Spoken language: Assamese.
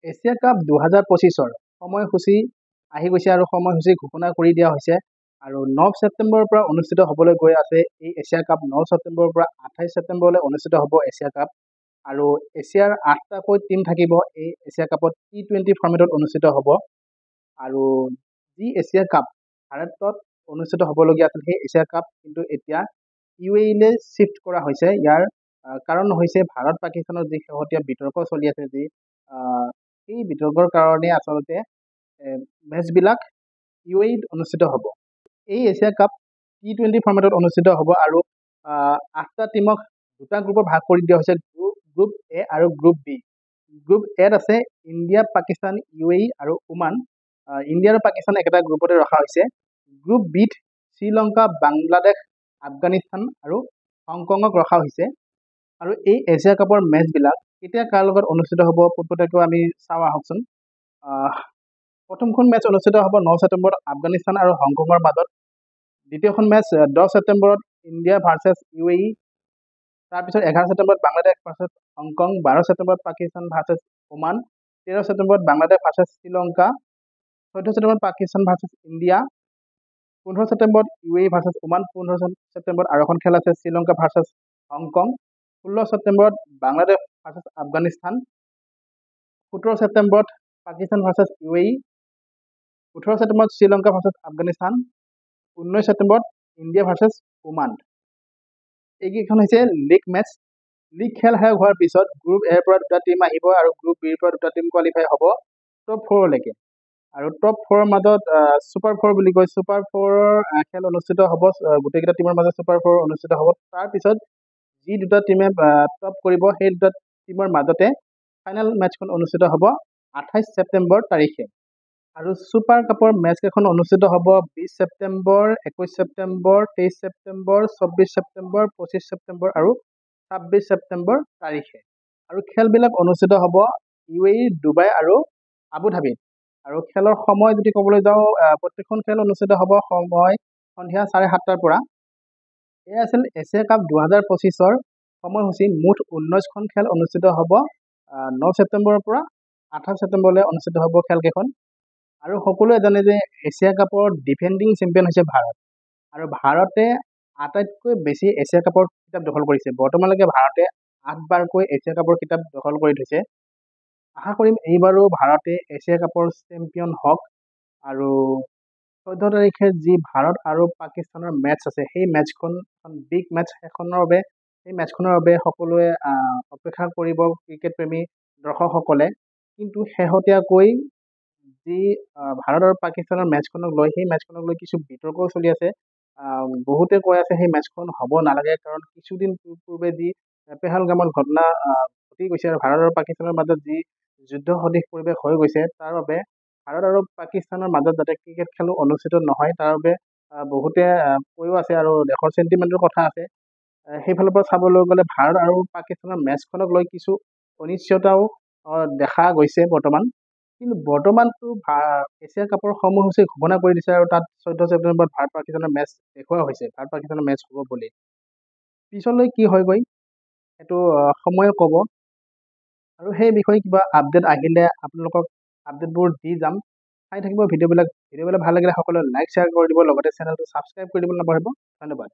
এছিয়া কাপ 2025-ৰ সময়সূচী আহি গৈছে আৰু সময়সূচী ঘোষণা কৰি দিয়া হৈছে আৰু 9 ছেপ্টেম্বৰৰ পৰা অনুষ্ঠিত হ'বলৈ গৈ আছে এই এছিয়া কাপ। 9 ছেপ্টেম্বৰৰ পৰা 28 ছেপ্টেম্বৰলৈ অনুষ্ঠিত হ'ব এছিয়া কাপ আৰু এছিয়াৰ 8টাকৈ টীম থাকিব এই এছিয়া কাপত। T20 ফৰ্মেটত অনুষ্ঠিত হ'ব আৰু যি এছিয়া কাপ ভাৰতত অনুষ্ঠিত হ'বলগীয়া আছিল সেই এছিয়া কাপ কিন্তু এতিয়া UAE-লৈ শ্বিফ্ট কৰা হৈছে। ইয়াৰ কাৰণ হৈছে ভাৰত পাকিস্তানৰ যি শেহতীয়া বিতৰ্ক চলি আছে, সেই বিতৰ্কৰ কাৰণে আচলতে মেচবিলাক UAE-ত অনুষ্ঠিত হ'ব। এই এছিয়া কাপ T20 ফৰ্মেটত অনুষ্ঠিত হ'ব আৰু 8টা টীমক 2টা গ্ৰুপত ভাগ কৰি দিয়া হৈছে, গ্ৰুপ A আৰু গ্ৰুপ B। গ্ৰুপ এত আছে ইণ্ডিয়া, পাকিস্তান, UAE আৰু ওমান। ইণ্ডিয়া আৰু পাকিস্তান একেটা গ্ৰুপতে ৰখা হৈছে। গ্ৰুপ বিত শ্ৰীলংকা, বাংলাদেশ, আফগানিস্তান আৰু হংকঙক ৰখা হৈছে। আৰু এই এছিয়া কাপৰ মেচবিলাক কেতিয়া কাৰ লগত অনুষ্ঠিত হ'ব পোনপটীয়াকৈ আমি চাওঁ আহকচোন। প্ৰথমখন মেচ অনুষ্ঠিত হ'ব 9 ছেপ্টেম্বৰত আফগানিস্তান আৰু হংকঙৰ মাজত। দ্বিতীয়খন মেচ 10 ছেপ্টেম্বৰত ইণ্ডিয়া ভাৰ্চেছ UAE। তাৰপিছত 11 ছেপ্টেম্বৰত বাংলাদেশ ভাৰ্চেছ হংকং, 12 ছেপ্টেম্বৰত পাকিস্তান ভাৰ্চেছ ওমান, 13 ছেপ্টেম্বৰত বাংলাদেশ ভাৰ্চেছ শ্ৰীলংকা, 14 ছেপ্টেম্বৰত পাকিস্তান ভাৰ্চেছ ইণ্ডিয়া, 15 ছেপ্টেম্বৰত UAE ভাৰ্চেছ ওমান, 15 ছেপ্টেম্বৰত আৰু এখন খেল আছে শ্ৰীলংকা ভাৰ্চেছ হংকং, 16 ছেপ্টেম্বৰত বাংলাদেশ ভাৰ্চেছ আফগানিস্তান, 17 ছেপ্টেম্বৰত পাকিস্তান ভাৰ্চেছ UAE, 18 ছেপ্টেম্বৰত শ্ৰীলংকা ভাৰ্চেছ আফগানিস্তান, 19 ছেপ্টেম্বৰত ইণ্ডিয়া ভাৰ্চেছ ওমান। এইকেইখন হৈছে লীগ মেচ। লীগ খেল শেষ হোৱাৰ পিছত গ্ৰুপ এৰ পৰা 2টা টীম আহিব আৰু গ্ৰুপ বিৰ পৰা 2টা টীম কোৱালিফাই হ'ব টপ 4লৈকে। আৰু টপ 4ৰ মাজত ছুপাৰ 4 বুলি কয়, ছুপাৰ 4ৰ খেল অনুষ্ঠিত হ'ব। গোটেইকেইটা টীমৰ মাজত ছুপাৰ 4 অনুষ্ঠিত হ'ব। তাৰপিছত যি 2টা টীমে টপ কৰিব সেই 2টা টীমৰ মাজতে ফাইনেল মেচখন অনুষ্ঠিত হ'ব 28 ছেপ্টেম্বৰ তাৰিখে। আৰু ছুপাৰ কাপৰ মেচ কেইখন অনুষ্ঠিত হ'ব 20 ছেপ্টেম্বৰ, 21 ছেপ্টেম্বৰ, 23 ছেপ্টেম্বৰ, 24 ছেপ্টেম্বৰ, 25 ছেপ্টেম্বৰ আৰু 26 ছেপ্টেম্বৰ তাৰিখে। আৰু খেলবিলাক অনুষ্ঠিত হ'ব UAE, ডুবাই আৰু আবুধাবিত। আৰু খেলৰ সময় যদি ক'বলৈ যাওঁ, প্ৰত্যেকখন খেল অনুষ্ঠিত হ'ব সময় সন্ধিয়া 7:30টাৰ পৰা। এয়া আছিল এছিয়া কাপ 2025-ৰ সময়সূচী। মুঠ 19খন খেল অনুষ্ঠিত হ'ব 9 ছেপ্টেম্বৰৰ পৰা 28 ছেপ্টেম্বৰলৈ অনুষ্ঠিত হ'ব খেলকেইখন। আৰু সকলোৱে জানে যে এছিয়া কাপৰ ডিফেণ্ডিং চেম্পিয়ন হৈছে ভাৰত। আৰু ভাৰতে আটাইতকৈ বেছি এছিয়া কাপৰ কিতাপ দখল কৰিছে। বৰ্তমানলৈকে ভাৰতে 8বাৰকৈ এছিয়া কাপৰ কিতাপ দখল কৰি থৈছে। আশা কৰিম এইবাৰো ভাৰতে এছিয়া কাপৰ চেম্পিয়ন হওক। আৰু 14 তাৰিখে যি ভাৰত আৰু পাকিস্তানৰ মেচ আছে সেই মেচখন বিগ মেচ, সেই মেচখনৰ বাবে সকলোৱে অপেক্ষা কৰিব ক্ৰিকেট প্ৰেমী দৰ্শকসকলে। কিন্তু শেহতীয়াকৈ যি ভাৰত আৰু পাকিস্তানৰ মেচখনক লৈ সেই মেচখনক লৈ কিছু বিতৰ্কও চলি আছে। বহুতে কৈ আছে সেই মেচখন হ'ব নালাগে, কাৰণ কিছুদিন পূৰ্বে যি পেহেলগামত ঘটনা ঘটি গৈছে আৰু ভাৰত আৰু পাকিস্তানৰ মাজত যি যুদ্ধ সদৃশ পৰিৱেশ হৈ গৈছে, তাৰ বাবে ভাৰত আৰু পাকিস্তানৰ মাজত যাতে ক্ৰিকেট খেলো অনুষ্ঠিত নহয় তাৰ বাবে বহুতে কৈও আছে আৰু দেশৰ চেণ্টিমেণ্টৰ কথা আছে। সেইফালৰ পৰা চাবলৈ গ'লে ভাৰত আৰু পাকিস্তানৰ মেচখনক লৈ কিছু অনিশ্চয়তাও দেখা গৈছে বৰ্তমান। কিন্তু বৰ্তমানতো এছিয়া কাপৰ সময়সূচী ঘোষণা কৰি দিছে আৰু তাত 14 ছেপ্টেম্বৰত ভাৰত পাকিস্তানৰ মেচ দেখুওৱা হৈছে, ভাৰত পাকিস্তানৰ মেচ হ'ব বুলি। পিছলৈ কি হয়গৈ সেইটো সময়ে ক'ব। আৰু সেই বিষয়ে কিবা আপডেট আহিলে আপোনালোকক আপডেটবোৰ দি যাম। চাই থাকিব ভিডিঅ'বিলাক ভাল লাগিলে সকলোৱে লাইক শ্বেয়াৰ কৰি দিব, লগতে চেনেলটো ছাবস্ক্ৰাইব কৰি দিব নাপাহৰিব। ধন্যবাদ।